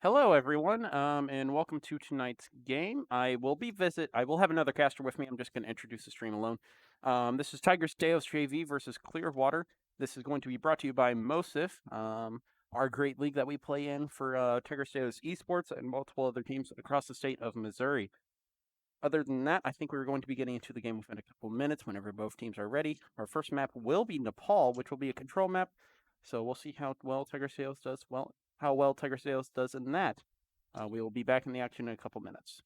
Hello, everyone, and welcome to tonight's game. I will have another caster with me. I'm just going to introduce the stream alone. This is Tigers Deos JV versus Clearwater. This is going to be brought to you by MOSEF, our great league that we play in for Tigers Deos Esports and multiple other teams across the state of Missouri. Other than that, I think we're going to be getting into the game within a couple minutes whenever both teams are ready. Our first map will be Nepal, which will be a control map. So we'll see how well Tigers Deos does. How well Tigers Deos does in that. We will be back in the action in a couple minutes.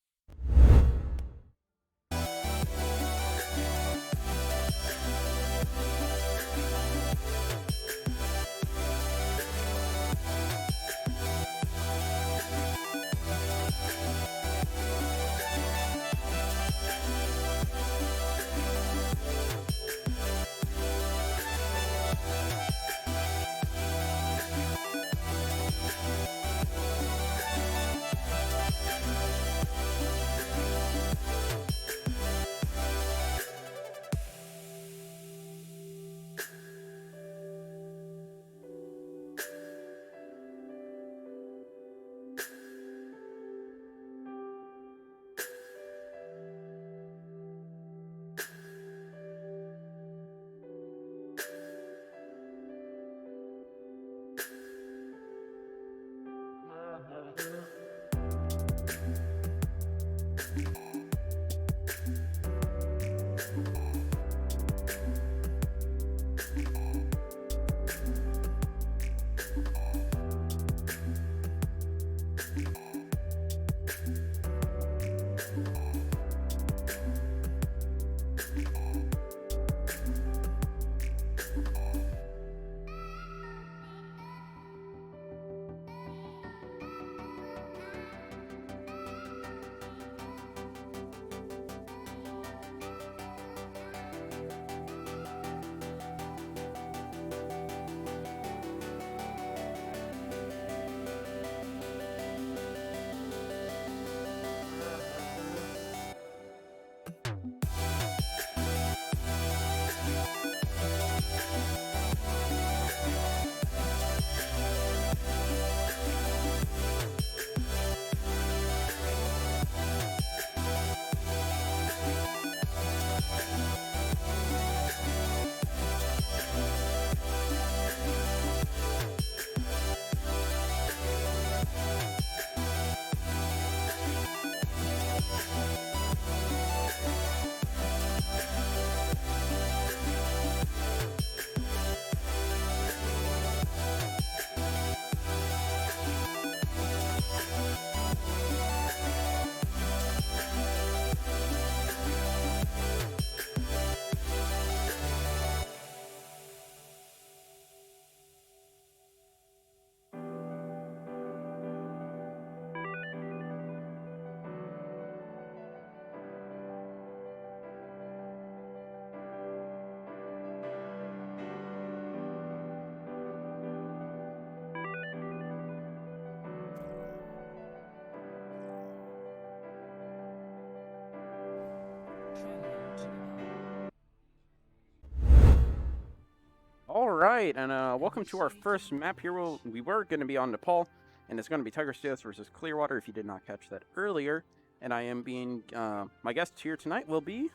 All right, and welcome to our first map here. We were going to be on Nepal, and it's going to be Tigers Deos versus Clearwater, if you did not catch that earlier. And I am being, my guest here tonight will be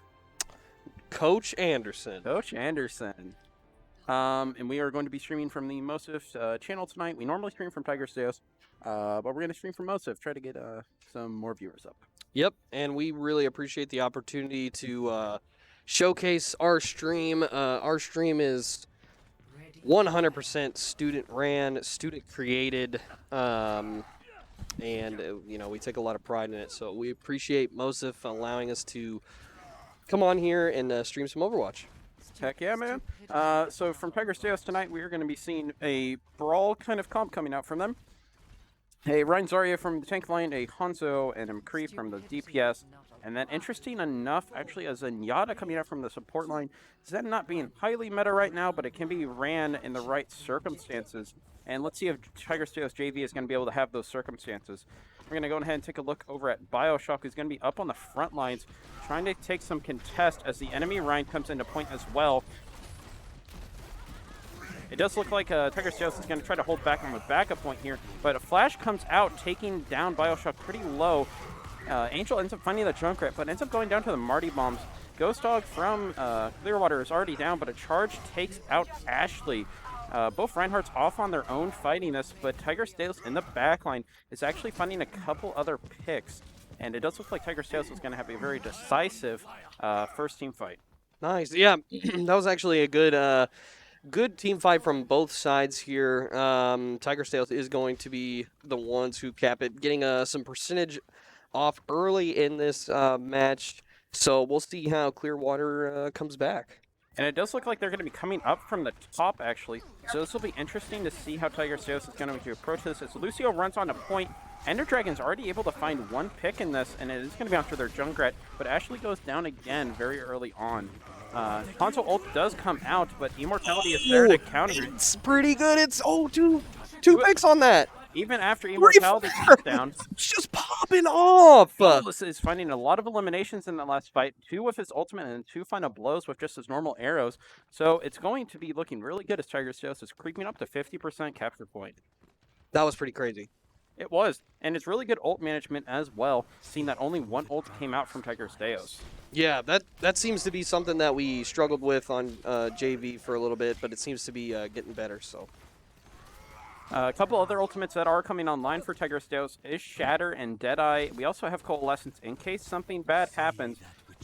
Coach Anderson. Coach Anderson. And we are going to be streaming from the MOSEF channel tonight. We normally stream from Tigers Deos, but we're going to stream from MOSEF, try to get some more viewers up. Yep, and we really appreciate the opportunity to showcase our stream. Our stream is 100% student ran, student created, and we take a lot of pride in it. So we appreciate MOSEF allowing us to come on here and stream some Overwatch. Heck yeah, man. So from Tigers Deos tonight, we are going to be seeing a Brawl kind of comp coming out from them. A Ryan Zarya from the tank line, a Hanzo and a McCree from the DPS, and then interesting enough, actually, a Zenyatta coming out from the support line. Zen not being highly meta right now, but it can be ran in the right circumstances. And let's see if Tigers Deos JV is going to be able to have those circumstances. We're going to go ahead and take a look over at Bioshock, who's going to be up on the front lines, trying to take some contest as the enemy Ryan comes into point as well. It does look like Tiger Steos is going to try to hold back on the backup point here, but a flash comes out, taking down Bioshock pretty low. Angel ends up finding the Junkrat, but ends up going down to the Marty Bombs. Ghost Dog from Clearwater is already down, but a charge takes out Ashley. Both Reinhardt's off on their own fighting this, but Tiger Steos in the backline is actually finding a couple other picks. And it does look like Tiger Steos is going to have a very decisive first team fight. Nice. Yeah, that was actually a good team fight from both sides here. Tiger Stealth is going to be the ones who cap it, getting some percentage off early in this match. So we'll see how Clearwater comes back. And it does look like they're going to be coming up from the top, actually. So this will be interesting to see how Tiger Steos is going to approach this. As Lucio runs on a point, Ender Dragon's already able to find one pick in this, and it is going to be after their Junkrat. But Ashley goes down again very early on. Console ult does come out, but Immortality is there to counter it. It's pretty good. It's two picks on that. Even after Immortality comes down, it's just popping off. Fearless is finding a lot of eliminations in that last fight, 2 with his ultimate and 2 final blows with just his normal arrows. So it's going to be looking really good as Tiger Steos is creeping up to 50% capture point. That was pretty crazy. It was, and it's really good ult management as well, seeing that only 1 ult came out from Tiger Steos. Yeah, that seems to be something that we struggled with on JV for a little bit, but it seems to be getting better. So. A couple other ultimates that are coming online for Tiger Steos is Shatter and Deadeye. We also have Coalescence in case something bad happens.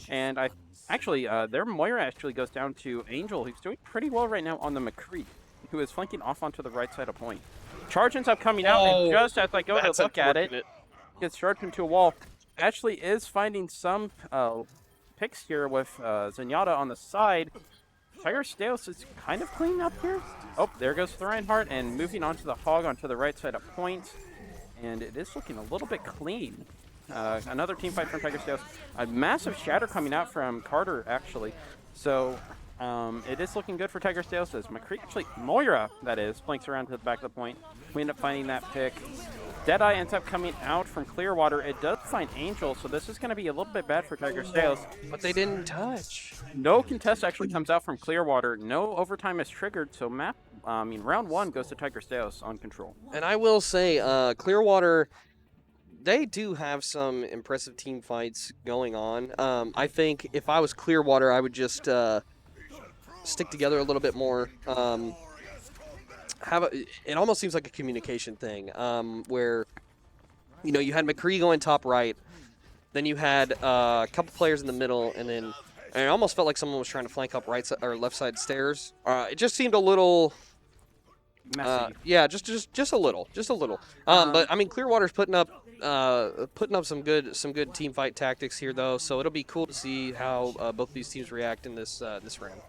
And their Moira actually goes down to Angel, who's doing pretty well right now on the McCree, who is flanking off onto the right side of point. Charge ends up coming out, and just as I go to look at it, gets charged into a wall. Ashley is finding some picks here with Zenyatta on the side. Tiger Steos is kind of cleaning up here. Oh, there goes the Reinhardt, and moving on to the Hog onto the right side of point. And it is looking a little bit clean. Another team fight from Tiger Steos. A massive shatter coming out from Carter, actually. So it is looking good for Tiger Steos as Moira, that is, flanks around to the back of the point. We end up finding that pick. Deadeye ends up coming out from Clearwater. It does find Angel, so this is going to be a little bit bad for Tiger Steos. But they didn't touch. No contest actually comes out from Clearwater. No overtime is triggered, so round 1 goes to Tiger Steos on control. And I will say, Clearwater, they do have some impressive team fights going on. I think if I was Clearwater, I would just stick together a little bit more. It almost seems like a communication thing, where you had McCree going top right, then you had a couple players in the middle, and it almost felt like someone was trying to flank up right side or left side stairs. It just seemed a little messy. Yeah, just a little. But I mean, Clearwater's putting up some good team fight tactics here, though. So it'll be cool to see how both these teams react in this round.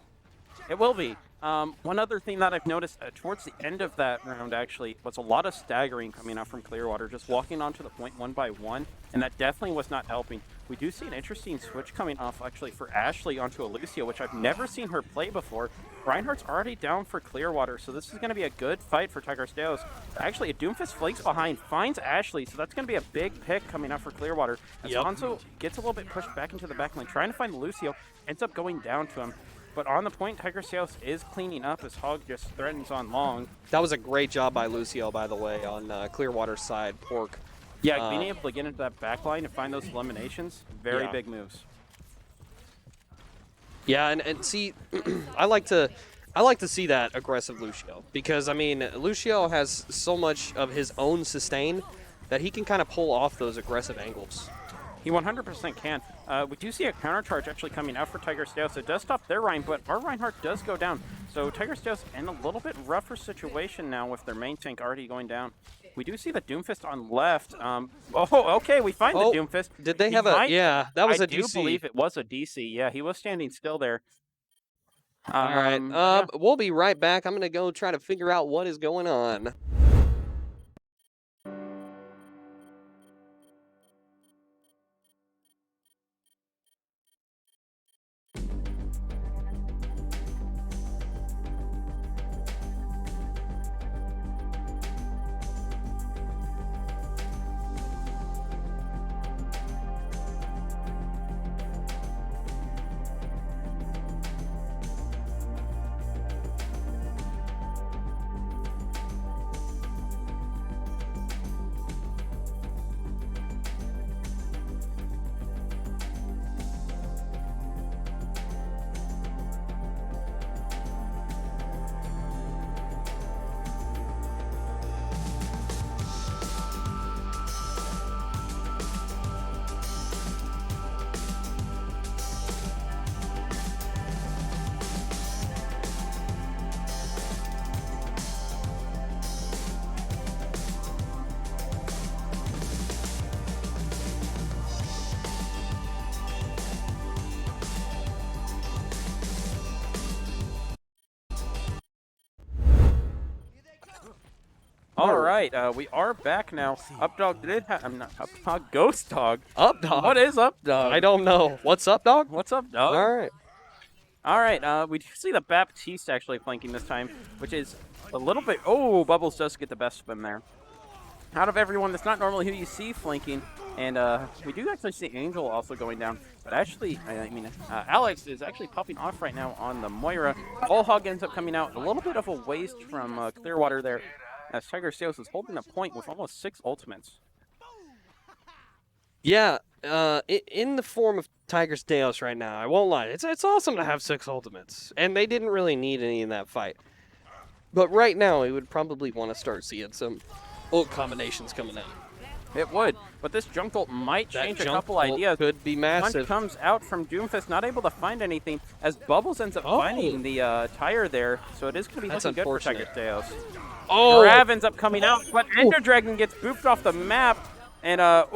It will be. One other thing that I've noticed towards the end of that round, actually, was a lot of staggering coming out from Clearwater, just walking onto the point one by one, and that definitely was not helping. We do see an interesting switch coming off, actually, for Ashley onto Lucio, which I've never seen her play before. Reinhardt's already down for Clearwater, so this is going to be a good fight for Tiger Steos. Actually, a Doomfist flanks behind, finds Ashley, so that's going to be a big pick coming out for Clearwater. As Hanzo gets a little bit pushed back into the backline, trying to find Lucio, ends up going down to him. But on the point, Tiger Steos is cleaning up as Hog just threatens on long. That was a great job by Lucio, by the way, on Clearwater's side. Pork. Yeah, being able to get into that back line and find those eliminations, very big moves. Yeah, and see, I like to see that aggressive Lucio, because I mean, Lucio has so much of his own sustain that he can kind of pull off those aggressive angles. He 100% can. We do see a counter charge actually coming out for Tiger Steos. It does stop their Rein, but our Reinhardt does go down. So Tiger Steos in a little bit rougher situation now with their main tank already going down. We do see the Doomfist on left. Okay, we find the Doomfist. Did they have yeah, that was a DC. I do believe it was a DC. Yeah, he was standing still there. All right, we'll be right back. I'm going to go try to figure out what is going on. All right, we are back now. Updog did have. I'm not Updog. Ghost Dog. Up, dog. What is Updog? I don't know. What's up, dog? What's up, dog? All right. All right. We do see the Baptiste actually flanking this time, which is a little bit. Oh, Bubbles does get the best of him there. Out of everyone, that's not normally who you see flanking, and we do actually see Angel also going down. But actually, Alex is actually popping off right now on the Moira. Bullhog ends up coming out a little bit of a waste from Clearwater there, as Tiger Sales is holding the point with almost 6 ultimates. Yeah, in the form of Tiger's Deos right now, I won't lie. It's awesome to have 6 ultimates, and they didn't really need any in that fight. But right now, we would probably want to start seeing some ult combinations coming out. It would, but this junk ult might change a couple ideas. Could be massive. Punch comes out from Doomfist, not able to find anything, as Bubbles ends up finding the tire there, so it is going to be looking good for Tiger Deos. Oh! Grav ends up coming out, but Ender Dragon gets booped off the map, and a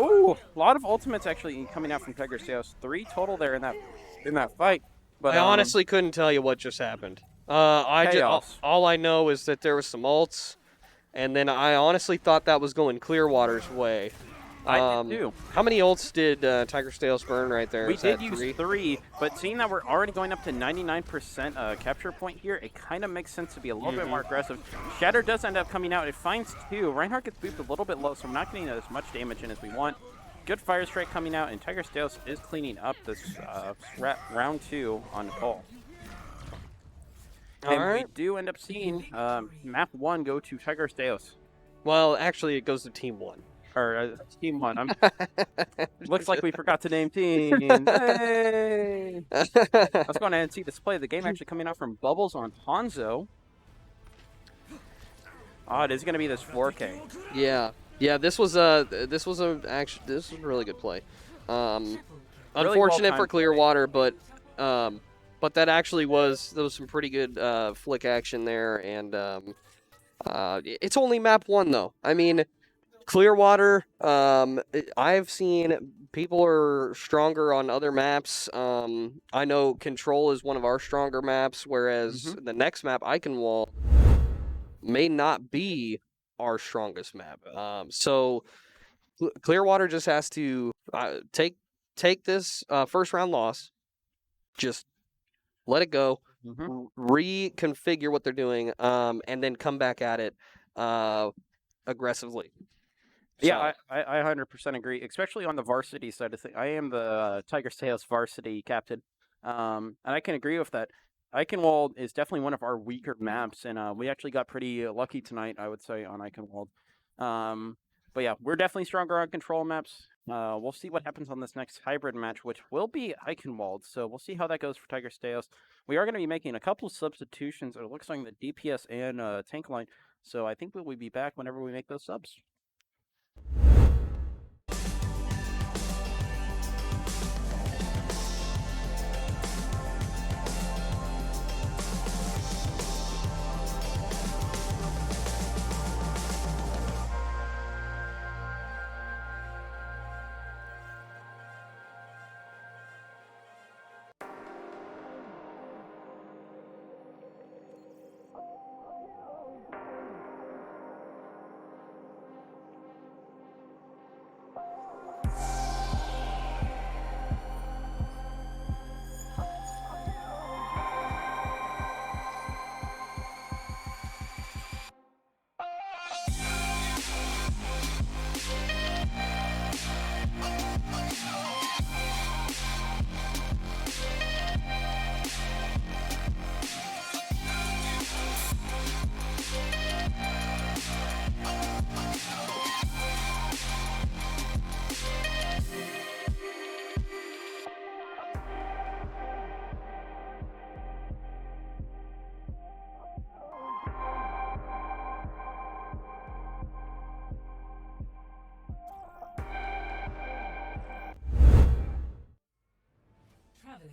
lot of ultimates actually coming out from Tiger Deos. 3 total there in that fight. But I honestly couldn't tell you what just happened. All I know is that there was some ults, and then I honestly thought that was going Clearwater's way. I did too. How many ults did Tiger Stales burn right there? We did use 3, but seeing that we're already going up to 99% capture point here, it kind of makes sense to be a little bit more aggressive. Shatter does end up coming out. It finds 2. Reinhardt gets booped a little bit low, so we're not getting as much damage in as we want. Good Fire Strike coming out, and Tiger Stales is cleaning up this round 2 on Nicole. And we do end up seeing map 1 go to Tiger Stales. Well, actually, it goes to Team 1. Or Team 1. Looks like we forgot to name teams. Hey! Let's go ahead and see this play. The game actually coming out from Bubbles on Hanzo. Oh, it is going to be this 4K. Yeah. This was a really good play. Unfortunate for Clearwater, but that actually was some pretty good flick action there, and it's only map 1 though. I mean, Clearwater, I've seen people are stronger on other maps. I know Control is one of our stronger maps, whereas the next map, Eichenwald, may not be our strongest map. So Clearwater just has to take this first round loss, just let it go, reconfigure what they're doing, and then come back at it aggressively. Yeah, I 100% agree, especially on the varsity side of things. I am the Tiger Sales varsity captain, and I can agree with that. Eichenwald is definitely one of our weaker maps, and we actually got pretty lucky tonight, I would say, on Eichenwald. But yeah, we're definitely stronger on control maps. We'll see what happens on this next hybrid match, which will be Eichenwald, so we'll see how that goes for Tiger Stales. We are going to be making a couple substitutions. It looks like the DPS and tank line, so I think we'll be back whenever we make those subs.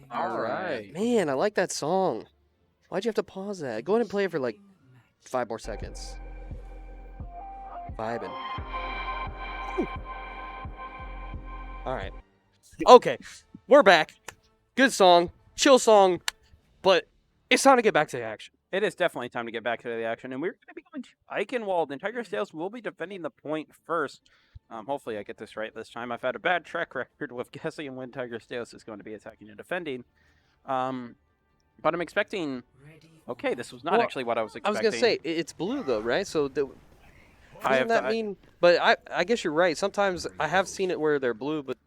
All right. Man, I like that song. Why'd you have to pause that? Go ahead and play it for like 5 more seconds. Vibing. All right. Okay, we're back. Good song, chill song, but it's time to get back to the action. It is definitely time to get back to the action, and we're going to be going to Eichenwald, and Tiger Sales will be defending the point first. Hopefully I get this right this time. I've had a bad track record with guessing when Tiger Sales is going to be attacking and defending. But I'm expecting... Okay, this was not Well, actually what I was I was gonna expecting. say it's blue though, right? So I doesn't have that to, mean? But I guess you're right. Sometimes I have seen it where they're blue, but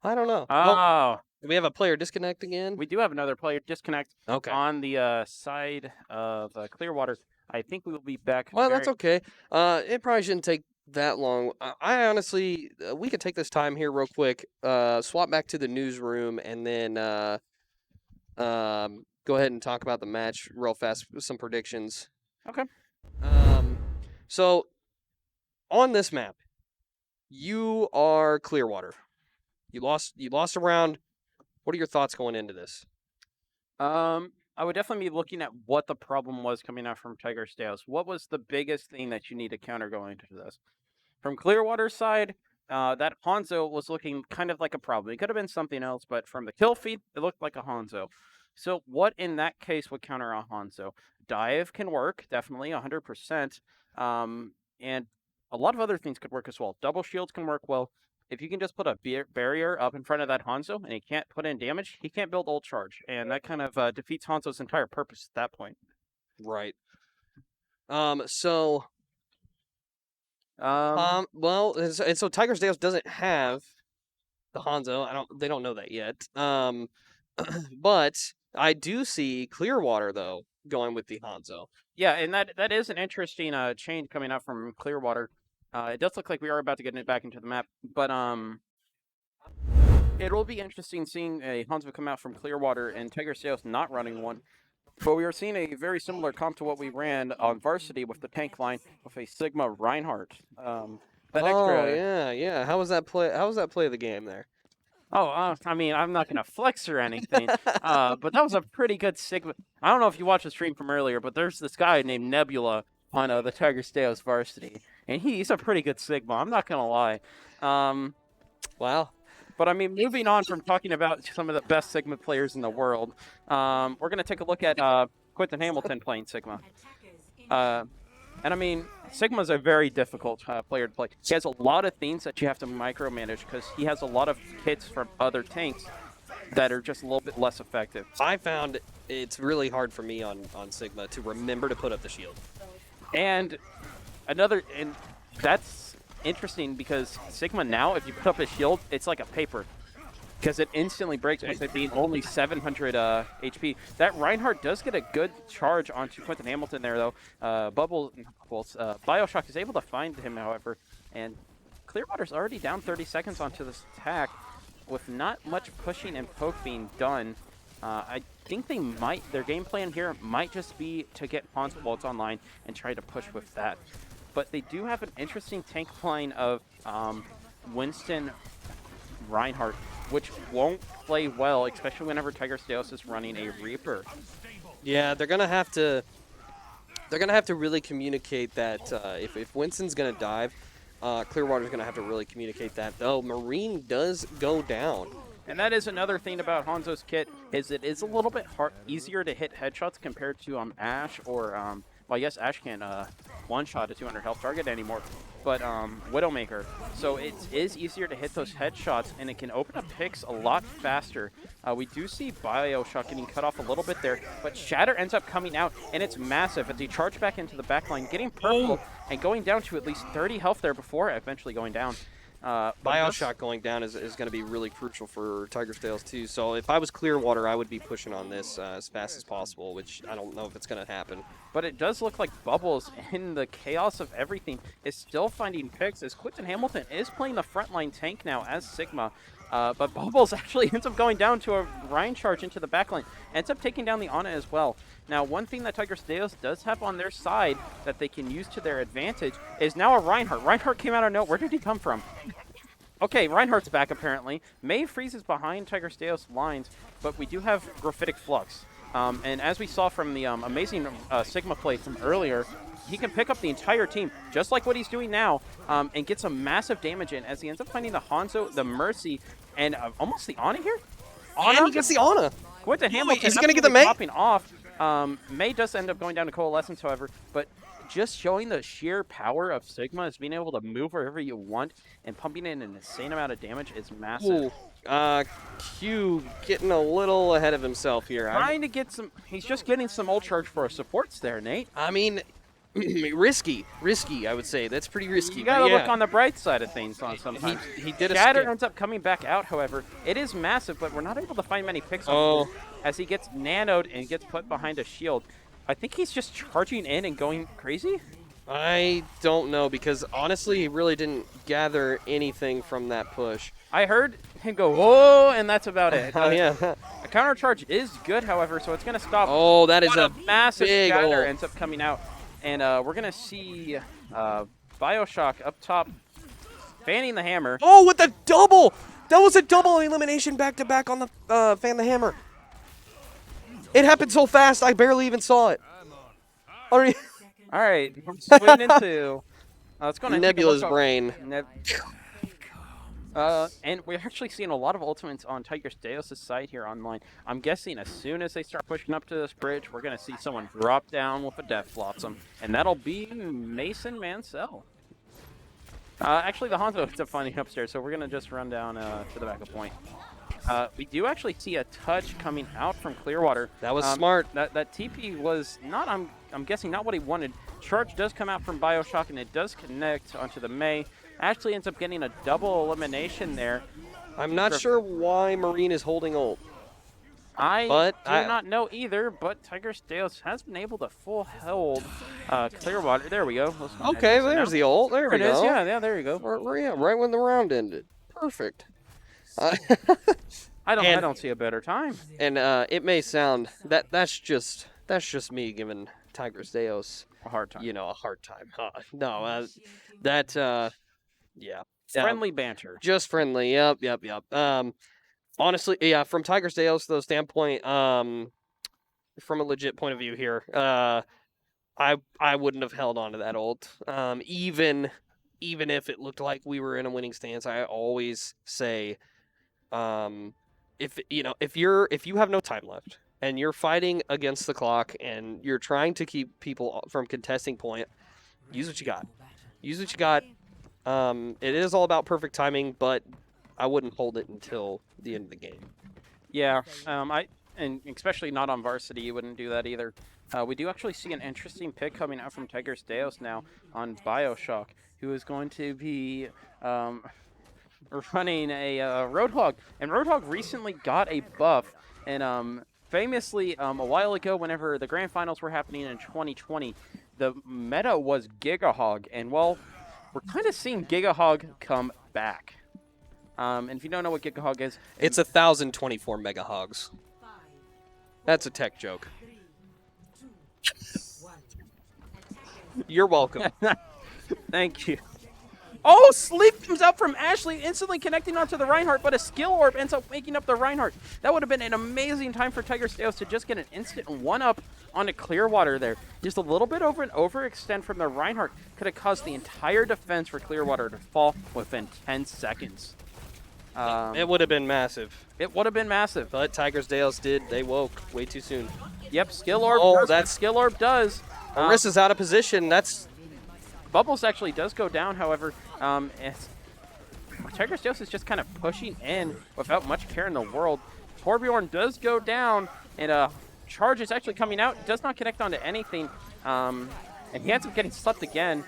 I don't know. Well, Oh, we have a player disconnect again. we do have another player disconnect Okay. on the side of Clearwater. I think we will be back. Well, that's okay. It probably shouldn't take that long. I honestly, we could take this time here real quick. Swap back to the newsroom, and then go ahead and talk about the match real fast with some predictions. Okay. So on this map, you are Clearwater. You lost a round. What are your thoughts going into this? I would definitely be looking at what the problem was coming out from Tiger Stales. What was the biggest thing that you need to counter going into this? From Clearwater's side, that Hanzo was looking kind of like a problem. It could have been something else, but from the kill feed, it looked like a Hanzo. So what in that case would counter a Hanzo? Dive can work, definitely, 100%. And a lot of other things could work as well. Double shields can work well. If you can just put a barrier up in front of that Hanzo and he can't put in damage, he can't build ult charge. And that kind of defeats Hanzo's entire purpose at that point. Right. Well, and so Tiger's Dales doesn't have the Hanzo. They don't know that yet. But I do see Clearwater though going with the Hanzo. Yeah, and that is an interesting change coming out from Clearwater. It does look like we are about to get it back into the map, but it will be interesting seeing a Hanzo come out from Clearwater and Tiger Sales not running one. But we are seeing a very similar comp to what we ran on Varsity with the tank line with a Sigma Reinhardt. That extra... yeah. How was that play? How was that play of the game there? Oh, I mean, I'm not going to flex or anything, but that was a pretty good Sigma. I don't know if you watched the stream from earlier, but there's this guy named Nebula on the Tiger Stales Varsity, and he's a pretty good Sigma. I'm not going to lie. Wow. But I mean, moving on from talking about some of the best Sigma players in the world, we're going to take a look at Quentin Hamilton playing Sigma. And I mean, Sigma's a very difficult player to play. He has a lot of things that you have to micromanage because he has a lot of hits from other tanks that are just a little bit less effective. I found it's really hard for me on Sigma to remember to put up the shield. And that's interesting because Sigma now, if you put up a shield, it's like a paper. Because it instantly breaks with it being only 700 HP. That Reinhardt does get a good charge onto Quentin Hamilton there, though. Bioshock is able to find him, however. And Clearwater's already down 30 seconds onto this attack with not much pushing and poke being done. I think their game plan here might just be to get Hanzo while it's online and try to push with that. But they do have an interesting tank line of Winston Reinhardt, which won't play well, especially whenever Tiger Stales is running a Reaper. Yeah, they're gonna have to really communicate that if Winston's gonna dive, Clearwater's gonna have to really communicate that. Though Marine does go down. And that is another thing about Hanzo's kit, is it is a little bit easier to hit headshots compared to Ashe or, well, yes, Ashe can't one-shot a 200 health target anymore, but Widowmaker. So it is easier to hit those headshots, and it can open up picks a lot faster. We do see Bioshock getting cut off a little bit there, but Shatter ends up coming out, and it's massive as he charged back into the backline, getting purple and going down to at least 30 health there before eventually going down. Bioshock going down is going to be really crucial for Tiger Stales too. So if I was Clearwater, I would be pushing on this as fast as possible, which I don't know if it's going to happen. But it does look like Bubbles, in the chaos of everything, is still finding picks as Quentin Hamilton is playing the frontline tank now as Sigma. But Bubbles actually ends up going down to a Rhine charge into the backline. Ends up taking down the Ana as well. Now, one thing that Tiger Stales does have on their side that they can use to their advantage is now a Reinhardt. Reinhardt came out of nowhere. Where did he come from? Okay, Reinhardt's back apparently. May freezes behind Tiger Stales' lines, but we do have Graphitic Flux. And as we saw from the amazing Sigma play from earlier, he can pick up the entire team, just like what he's doing now, and get some massive damage in as he ends up finding the Hanzo, the Mercy, and almost the Ana here? And he gets the Ana! Quentin Hamilton is he going to get the May? popping off. May does end up going down to Coalescence, however, but just showing the sheer power of Sigma is being able to move wherever you want and pumping in an insane amount of damage is massive. Ooh, Q getting a little ahead of himself here. Trying to get some, he's just getting some ult charge for supports there, Nate. I mean, risky, I would say. That's pretty risky. You gotta look on the bright side of things on sometimes. He did Shatter escape. ends up coming back out, however. It is massive, but we're not able to find many picks on Oh. as he gets nanoed and gets put behind a shield. I think he's just charging in and going crazy. I don't know, because honestly, he really didn't gather anything from that push. I heard him go, whoa, and that's about it. Oh, yeah. A counter charge is good, however, so it's going to stop. Oh, that is a massive big scatter ult. ends up coming out. And we're going to see Bioshock up top fanning the hammer. Oh, with the double! That was a double elimination back-to-back on the Fan the Hammer. It happened so fast, I barely even saw it. All right, we're swinging into... it's going to Nebula's brain. And we're actually seeing a lot of ultimates on Tiger Steos' side here online. I'm guessing as soon as they start pushing up to this bridge, we're going to see someone drop down with a Death Flotsam, and that'll be Mason Mansell. Actually, the Hanzo ends up finding upstairs, so we're going to just run down to the backup point. We do actually see a touch coming out from Clearwater. That was smart. That TP was not, I'm guessing, not what he wanted. Charge does come out from Bioshock, and it does connect onto the May. Actually ends up getting a double elimination there. I'm not sure why Marine is holding ult. I do not know either, but Tiger Steos has been able to full hold Clearwater. There we go. Okay, well, there's the ult. There we go. Yeah, there you go. Right when the round ended. Perfect. I don't see a better time. And it may sound that's just me giving Tiger Steos A hard time. a hard time. Yeah. Friendly banter. Just friendly. Yep. Honestly, yeah, from Tiger Steos though standpoint, from a legit point of view here, I wouldn't have held on to that ult. Even if it looked like we were in a winning stance, I always say, if you have no time left and you're fighting against the clock and you're trying to keep people from contesting point, use what you got. It is all about perfect timing, but I wouldn't hold it until the end of the game. Yeah, and especially not on varsity, you wouldn't do that either. We do actually see an interesting pick coming out from Tiger Steos now on Bioshock, who is going to be running a Roadhog. And Roadhog recently got a buff, and famously, a while ago, whenever the grand finals were happening in 2020, the meta was Gigahog, and well, we're kind of seeing Gigahog come back. And if you don't know what Gigahog is, it's 1,024 mega hogs. That's a tech joke. You're welcome. Thank you. Oh, Sleep comes out from Ashley, instantly connecting onto the Reinhardt, but a skill orb ends up waking up the Reinhardt. That would have been an amazing time for Tiger Steos to just get an instant one-up onto Clearwater there. Just a little bit over an overextend from the Reinhardt could have caused the entire defense for Clearwater to fall within 10 seconds. It would have been massive. It would have been massive. But Tiger Steos they woke way too soon. Yep, skill orb does. That skill orb does. Marissa's out of position. Bubbles actually does go down, however. Tiger Steos is just kind of pushing in without much care in the world. Torbjorn does go down, and Charge is actually coming out. Does not connect onto anything, and he ends up getting slept again.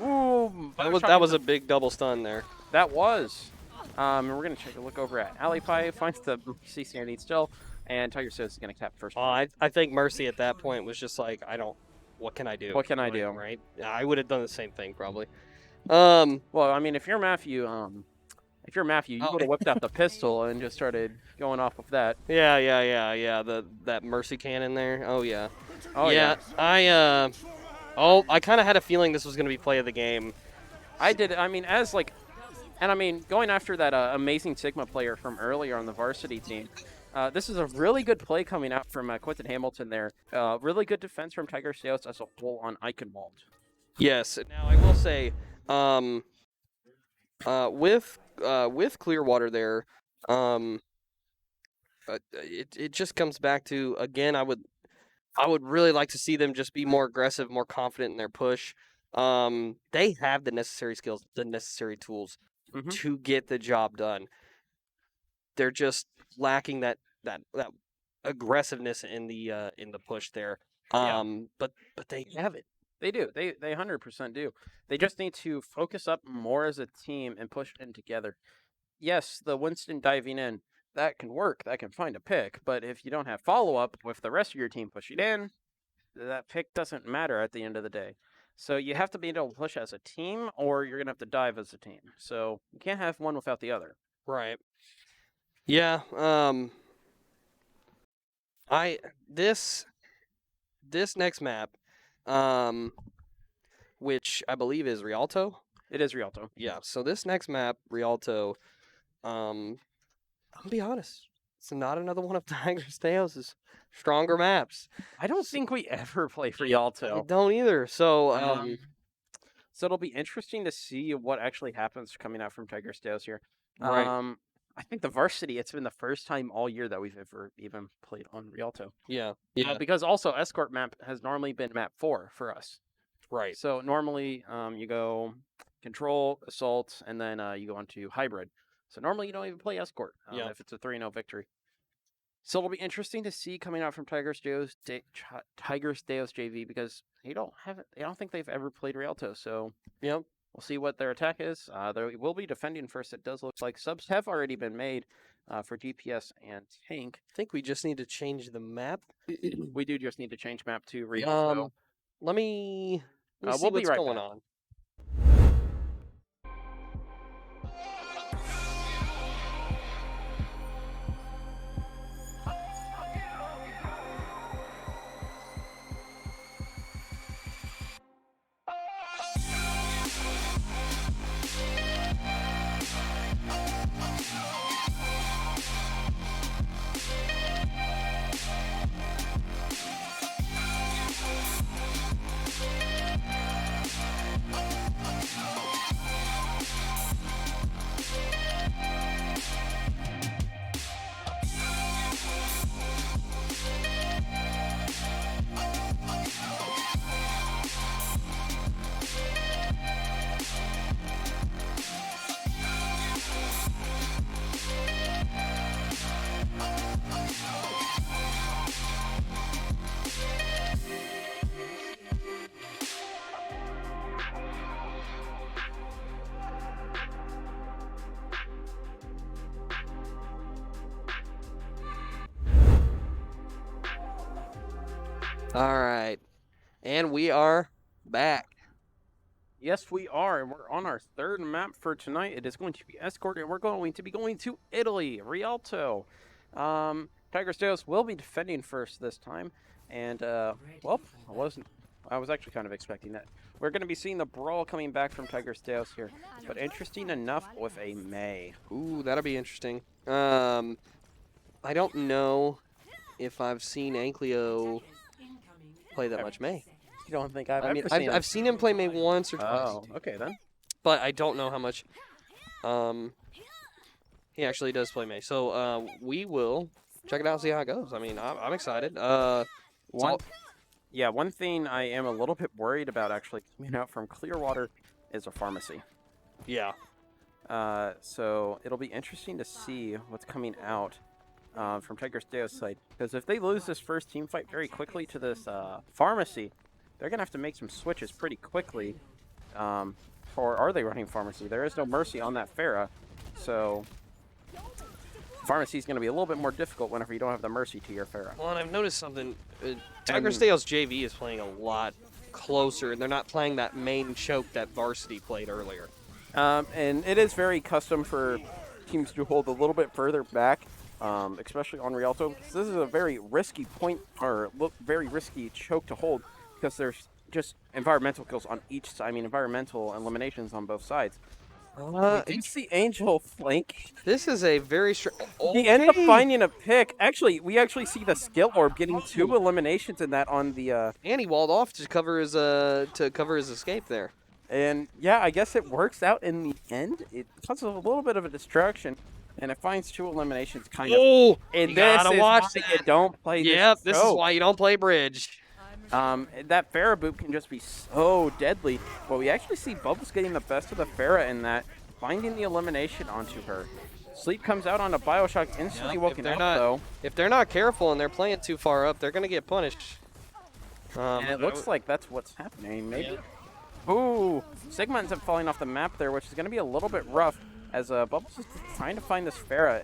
Ooh, that was a big double stun there. That was. And we're going to take a look over at Alipie, finds the CC underneath still, and Tiger Steos is going to tap first. I think Mercy at that point was just like, what can I do? What can I do? Right? I would have done the same thing probably. Well, I mean, if you're Matthew, you would have whipped out the pistol and just started going off of that. Yeah. That Mercy cannon there. Oh yeah. Oh yeah. I kind of had a feeling this was going to be play of the game. I did. I mean, going after that amazing Sigma player from earlier on the varsity team. This is a really good play coming out from Quentin Hamilton there. Really good defense from Tiger Steos as a whole on Eichenwald. Yes. Now I will say, with Clearwater there, it just comes back to, again, I would really like to see them just be more aggressive, more confident in their push. They have the necessary skills, the necessary tools to get the job done. They're just lacking that aggressiveness in the push there. But they have it. They do. They 100% do. They just need to focus up more as a team and push in together. Yes, the Winston diving in, that can work. That can find a pick. But if you don't have follow up with the rest of your team pushing in, that pick doesn't matter at the end of the day. So you have to be able to push as a team, or you're going to have to dive as a team. So you can't have one without the other. Right. Yeah. This next map, which I believe is Rialto. It is Rialto. Yeah. So this next map, Rialto, I'm gonna be honest, it's not another one of Tigers Tales' stronger maps. I don't think we ever play I Rialto. don't either. So So it'll be interesting to see what actually happens coming out from Tiger Tales here. Right. I think the varsity, it's been the first time all year that we've ever even played on Rialto. yeah. Because also Escort map has normally been map 4 for us. Right. So normally you go Control, Assault, and then you go on to Hybrid. So normally you don't even play Escort if it's a 3-0 victory. So it'll be interesting to see coming out from Tigers Deos JV because they don't think they've ever played Rialto. So Yep. we'll see what their attack is. They will be defending first. It does look like subs have already been made for DPS and tank. I think we just need to change the map. We do just need to change map to Rialto. Let me see we'll be what's right going back. on. All right. And we are back. Yes, we are, and we're on our third map for tonight. It is going to be Escort, and we're going to be going to Italy, Rialto. Tigers Deos will be defending first this time, and well, I was actually kind of expecting that. We're going to be seeing the brawl coming back from Tigers Deos here, but interesting enough with a May. Ooh, that'll be interesting. I don't know if I've seen Ankleo play that much May. You don't think I've ever seen I've seen him play May once or twice. Oh, okay then. But I don't know how much he actually does play May. So we will check it out and see how it goes. I mean, I'm excited. One thing I am a little bit worried about actually coming out from Clearwater is a pharmacy. Yeah. So it'll be interesting to see what's coming out from Tigers Deo's side. Because if they lose this first team fight very quickly to this pharmacy, they're going to have to make some switches pretty quickly. Or are they running pharmacy? There is no mercy on that Pharah. So pharmacy is going to be a little bit more difficult whenever you don't have the mercy to your Pharah. Well, and I've noticed something. Tigers Deos JV is playing a lot closer, and they're not playing that main choke that Varsity played earlier. And it is very custom for teams to hold a little bit further back, especially on Rialto. Because this is a very risky point, or very risky choke to hold, because there's just environmental kills on each side. I mean, environmental eliminations on both sides. It's the Angel flank. This is a very strong. He ends up finding a pick. Actually, we actually see the skill orb getting 2 eliminations in that on the. And he walled off to cover his escape there. And yeah, I guess it works out in the end. It causes a little bit of a distraction. And it finds 2 eliminations, kind of. Oh, And you this gotta is watch why that. you don't play Yep, this is choke. why you don't play bridge. That Farah boop can just be so deadly, but we actually see Bubbles getting the best of the Farah in that, finding the elimination onto her. Sleep comes out on a Bioshock, instantly woken up, though. If they're not careful and they're playing too far up, they're going to get punished. And it looks like that's what's happening, maybe. Ooh, Sigma ends up falling off the map there, which is going to be a little bit rough, as Bubbles is trying to find this Farah.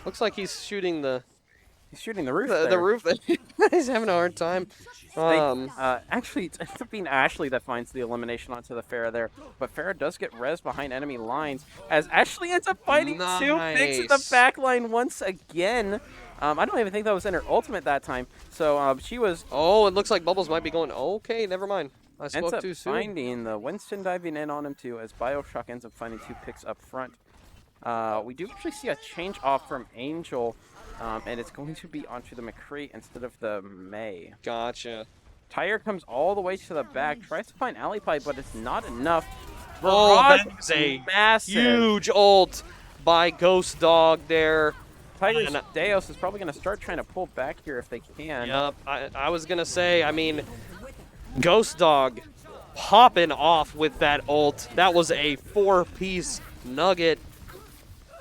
Looks like he's shooting the roof the roof. He's having a hard time. Actually, it ends up being Ashley that finds the elimination onto the Farah there. But Farah does get res behind enemy lines, as Ashley ends up fighting 2 picks in the back line once again. I don't even think that was in her ultimate that time. So she was... Oh, it looks like Bubbles might be going, okay, never mind. I spoke too soon. Finding the Winston diving in on him too, as Bioshock ends up finding 2 picks up front. We do actually see a change off from Angel, and it's going to be onto the McCree instead of the May. Gotcha. Tyre comes all the way to the back, tries to find Alley Pipe, but it's not enough. Oh, that was a massive huge ult by Ghost Dog there. Tiger's Deos is probably going to start trying to pull back here if they can. Yep, I was going to say, I mean, Ghost Dog popping off with that ult. That was a 4-piece nugget.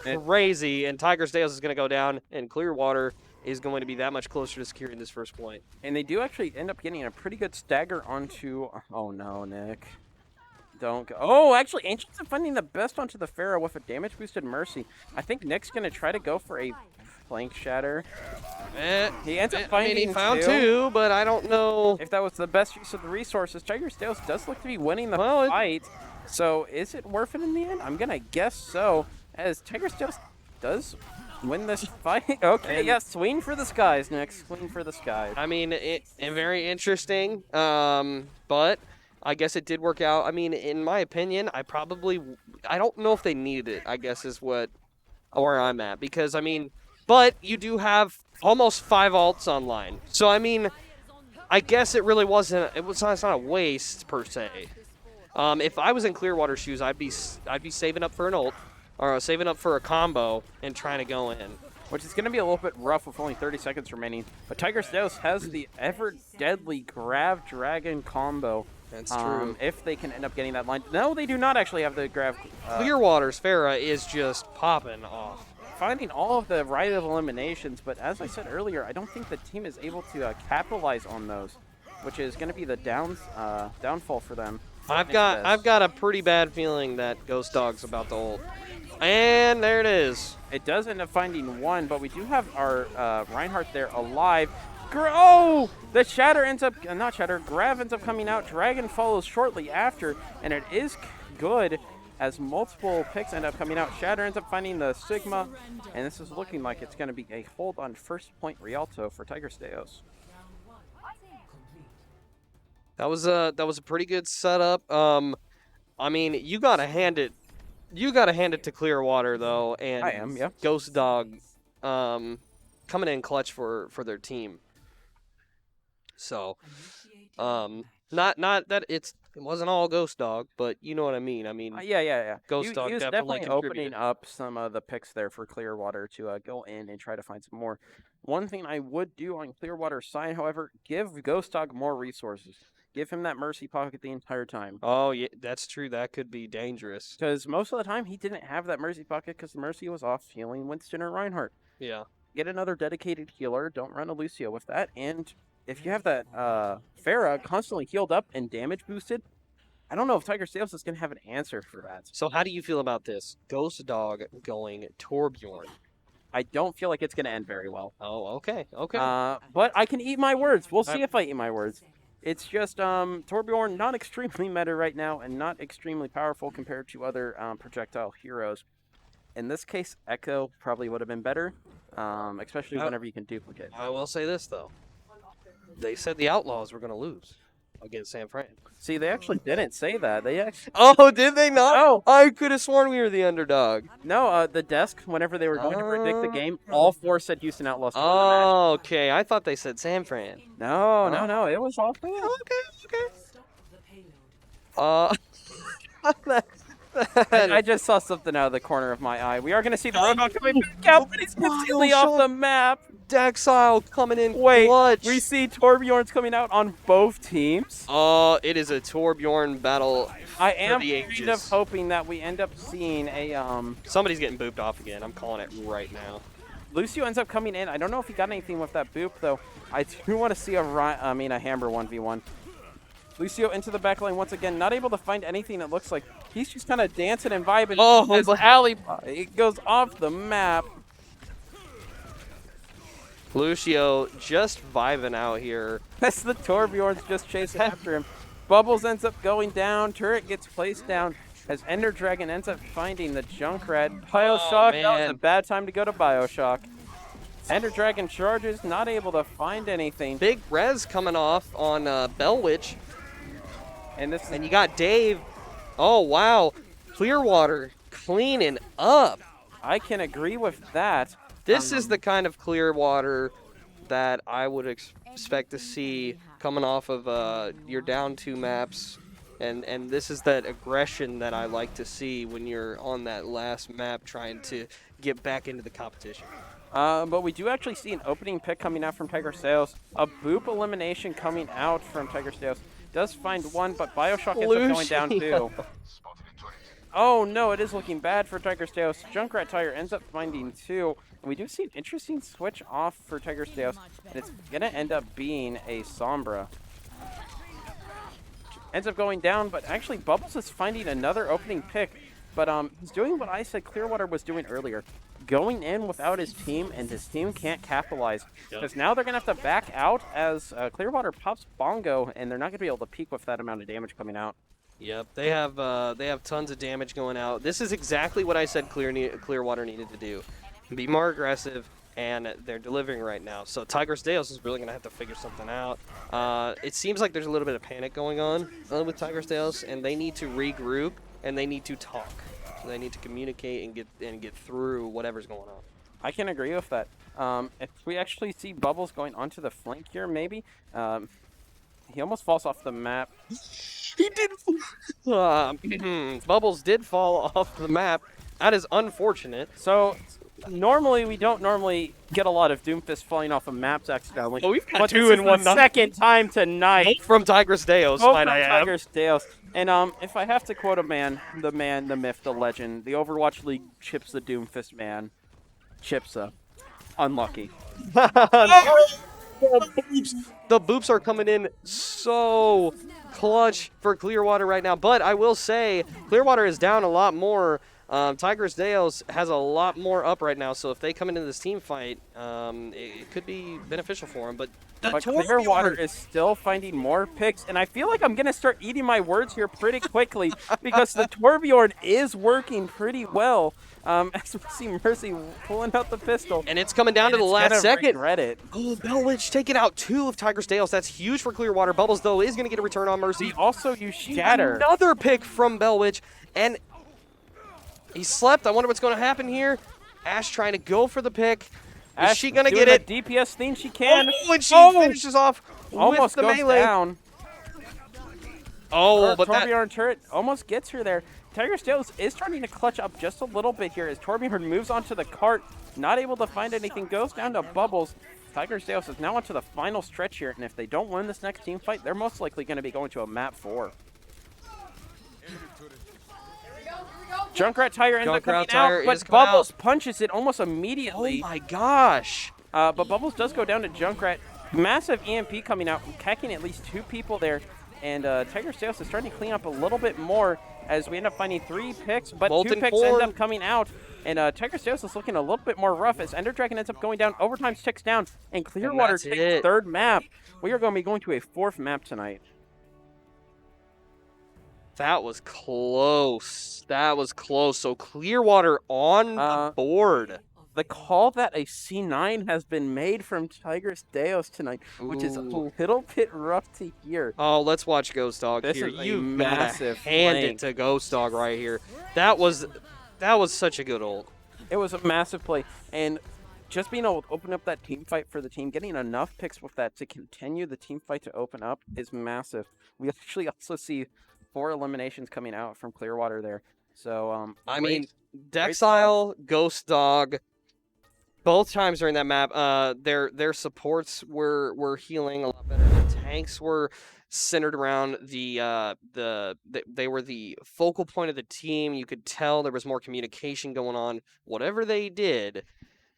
Crazy, and Tiger's Deos is going to go down, and Clearwater is going to be that much closer to securing this first point. And they do actually end up getting a pretty good stagger onto... Oh, no, Nick. Don't go... Oh, actually, Ancient's finding the best onto the Pharaoh with a damage-boosted Mercy. I think Nick's going to try to go for a flank shatter. He ends up finding he found 2, but I don't know if that was the best use of the resources. Tiger's Deos does look to be winning the fight. So is it worth it in the end? I'm going to guess so, as Tiger's Deos does win this fight. Okay, yeah, swing for the skies, Nick. Swing for the skies. I mean, very interesting, but I guess it did work out. I mean, in my opinion, I don't know if they needed it, I guess is where I'm at. Because, I mean, but you do have almost 5 ults online. So, I mean, I guess it really wasn't, it's not a waste, per se. If I was in Clearwater shoes, I'd be saving up for an ult, or saving up for a combo and trying to go in. Which is going to be a little bit rough with only 30 seconds remaining. But Tiger's Deos has the ever-deadly Grav Dragon combo. That's true. If they can end up getting that line. No, they do not actually have the Grav. Clearwater's Farah is just popping off. Finding all of the right of eliminations, but as I said earlier, I don't think the team is able to capitalize on those, which is going to be the downfall for them. I've got a pretty bad feeling that Ghost Dog's about to ult. And there it is. It does end up finding 1, but we do have our Reinhardt there alive. Oh! The Shatter ends up, not Shatter, Grav ends up coming out. Dragon follows shortly after, and it is good as multiple picks end up coming out. Shatter ends up finding the Sigma, and this is looking like it's going to be a hold on first point Rialto for Tiger's Deos. That was a pretty good setup. I mean, you gotta hand it to Clearwater though, and I am, yeah. Ghost Dog, coming in clutch for their team. So, not that it wasn't all Ghost Dog, but you know what I mean. I mean, yeah. Ghost Dog he was definitely opening up some of the picks there for Clearwater to go in and try to find some more. One thing I would do on Clearwater's side, however, give Ghost Dog more resources. Give him that Mercy pocket the entire time. Oh, yeah, that's true. That could be dangerous. Because most of the time, he didn't have that Mercy pocket because the Mercy was off healing Winston or Reinhardt. Yeah. Get another dedicated healer. Don't run a Lucio with that. And if you have that Farah constantly healed up and damage boosted, I don't know if Tiger's Deos is going to have an answer for that. So how do you feel about this? Ghost Dog going Torbjorn. I don't feel like it's going to end very well. Oh, okay. But I can eat my words. We'll see if I eat my words. It's just Torbjorn, not extremely meta right now and not extremely powerful compared to other projectile heroes. In this case, Echo probably would have been better, especially whenever you can duplicate. I will say this, though. They said the Outlaws were going to lose against San Fran. See, they actually didn't say that. They actually... Oh, did they not? Oh. I could have sworn we were the underdog. No, the desk, whenever they were going to predict the game, all 4 said Houston Outlaws. Oh, okay. I thought they said San Fran. No. It was all... Okay. I just saw something out of the corner of my eye. We are going to see the Roadhog coming back out, but he's completely off the map. Dexile coming in Wait, clutch. we see Torbjorn's coming out on both teams. It is a Torbjorn battle. I am the kind of hoping that we end up seeing a Somebody's getting booped off again. I'm calling it right now. Lucio ends up coming in. I don't know if he got anything with that boop though. I do want to see a Hammer 1v1. Lucio into the back lane once again, not able to find anything. It looks like he's just kind of dancing and vibing. Oh, as Ali, it goes off the map. Lucio just vibing out here. As the Torbjorn's just chasing after him. Bubbles ends up going down. Turret gets placed down. As Ender Dragon ends up finding the Junkrat. Bioshock, that was a bad time to go to Bioshock. Ender Dragon charges, not able to find anything. Big res coming off on Bellwitch. And you got Dave. Oh, wow. Clearwater cleaning up. I can agree with that. This is the kind of Clearwater that I would expect to see coming off of your down 2 maps. And this is that aggression that I like to see when you're on that last map trying to get back into the competition. But we do actually see an opening pick coming out from Tiger Sales. A boop elimination coming out from Tiger Sales. Does find one, but Bioshock ends up going down too. Oh no, it is looking bad for Tiger Sales. Junkrat Tire ends up finding 2. And we do see an interesting switch off for Tiger Sales. And it's going to end up being a Sombra. Ends up going down, but actually Bubbles is finding another opening pick. But he's doing what I said Clearwater was doing earlier. Going in without his team, and his team can't capitalize. Because now they're going to have to back out as Clearwater pops Bongo, and they're not going to be able to peak with that amount of damage coming out. Yep, they have tons of damage going out. This is exactly what I said Clearwater needed to do. Be more aggressive, and they're delivering right now. So Tiger Sales is really going to have to figure something out. It seems like there's a little bit of panic going on with Tiger Sales, and they need to regroup, and they need to talk. They need to communicate and get through whatever's going on. I can agree with that. If we actually see Bubbles going onto the flank here, maybe, he almost falls off the map. He did. Bubbles did fall off the map. That is unfortunate. So normally we don't get a lot of Doomfist falling off of maps accidentally. Oh, we've got 2 in one. Second time tonight. Both from Tigris Deos. Both from Tigris Deos. And if I have to quote a man, the myth, the legend, the Overwatch League chips the Doomfist man. Chipsa. Unlucky. The boops are coming in so clutch for Clearwater right now. But I will say, Clearwater is down a lot more. Tigris Deos has a lot more up right now, so if they come into this team fight, it could be beneficial for them. But Clearwater is still finding more picks, and I feel like I'm going to start eating my words here pretty quickly because the Torbjorn is working pretty well. As we see Mercy pulling out the pistol. And it's coming down to the last second. It. Oh, Bellwitch taking out 2 of Tigris Deos. That's huge for Clearwater. Bubbles, though, is going to get a return on Mercy. He also used Shatter. Another pick from Bellwitch, and he slept. I wonder what's going to happen here. Ash trying to go for the pick. Is she going to get it? DPS thing she can. Oh, and she finishes off almost with the goes melee. Down. Oh, but Torbjorn turret almost gets her there. Tiger Sales is starting to clutch up just a little bit here as Torbjorn moves onto the cart. Not able to find anything. Goes down to Bubbles. Tiger Sales is now onto the final stretch here. And if they don't win this next team fight, they're most likely going to be going to a map 4. Junkrat Tire ends up coming out, but Bubbles punches it almost immediately. Oh my gosh. But Bubbles does go down to Junkrat. Massive EMP coming out, cacking at least 2 people there. And Tiger Sales is starting to clean up a little bit more as we end up finding 3 picks, but Molten 2 picks form. end up coming out. And Tiger Sales is looking a little bit more rough as Ender Dragon ends up going down. Overtime ticks down, and Clearwater takes 3rd map. We are going to be going to a 4th map tonight. That was close. That was close. So Clearwater on the board. The call that a C9 has been made from Tigris Deos tonight, which is a little bit rough to hear. Oh, let's watch Ghost Dog this here. Is you massive hand it to Ghost Dog right here. That was such a good ult. It was a massive play, and just being able to open up that team fight for the team, getting enough picks with that to continue the team fight to open up is massive. We actually also see 4 eliminations coming out from Clearwater there. So I great- mean, Dexile, Ghost Dog, both times during that map, their supports were healing a lot better. Their tanks were centered around they were the focal point of the team. You could tell there was more communication going on. Whatever they did,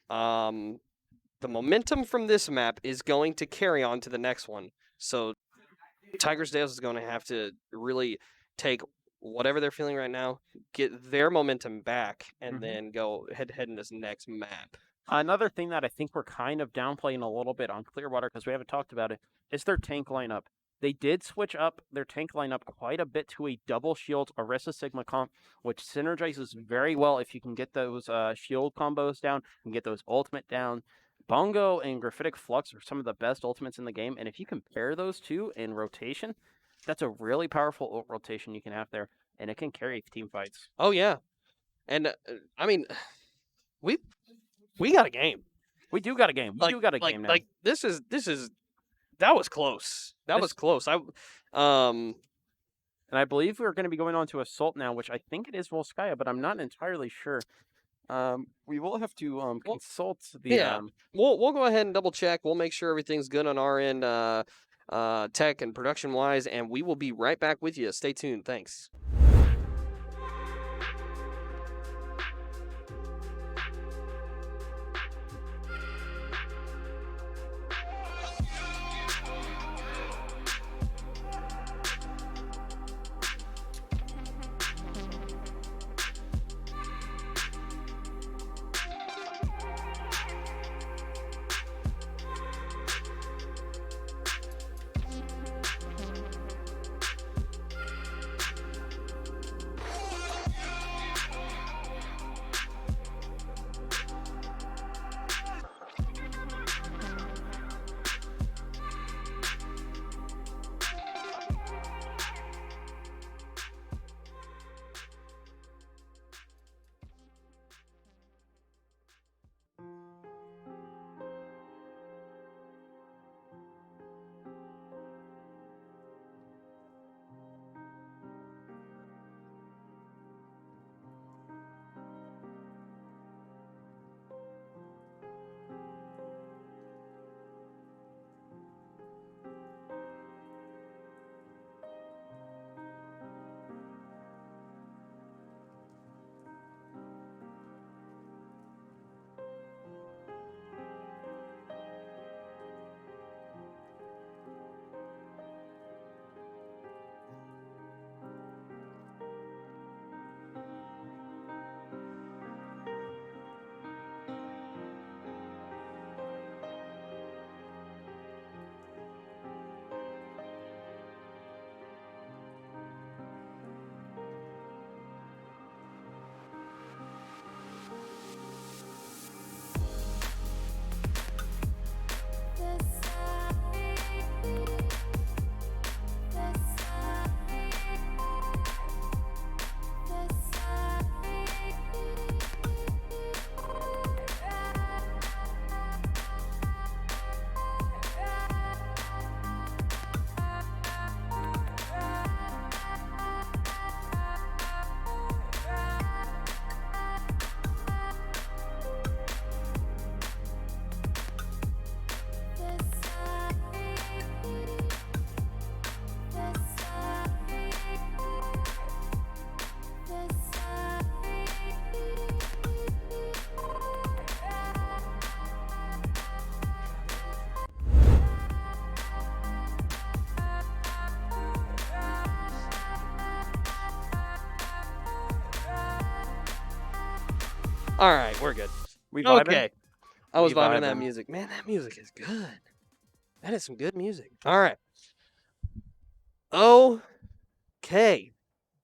the momentum from this map is going to carry on to the next one. So Tigers Dales is going to have to really take whatever they're feeling right now, get their momentum back, and then go head to head in this next map. Another thing that I think we're kind of downplaying a little bit on Clearwater, because we haven't talked about it, is their tank lineup. They did switch up their tank lineup quite a bit to a double shield Orisa Sigma comp, which synergizes very well if you can get those shield combos down and get those ultimate down. Bongo and Graphitic Flux are some of the best ultimates in the game, and if you compare those two in rotation, that's a really powerful ult rotation you can have there, and it can carry team fights. Oh yeah, and I mean, we got a game. We do got a game. We do got a game now. Like this is that was close. That was close. And I believe we're going to be going on to Assault now, which I think it is Volskaya, but I'm not entirely sure. We will have to consult the. Yeah. We'll go ahead and double check. We'll make sure everything's good on our end, tech and production wise, and we will be right back with you. Stay tuned. Thanks. All right, we're good. We vibing? Okay. I was We vibing that vibing. music. Man, that music is good. That is some good music. All right. Okay.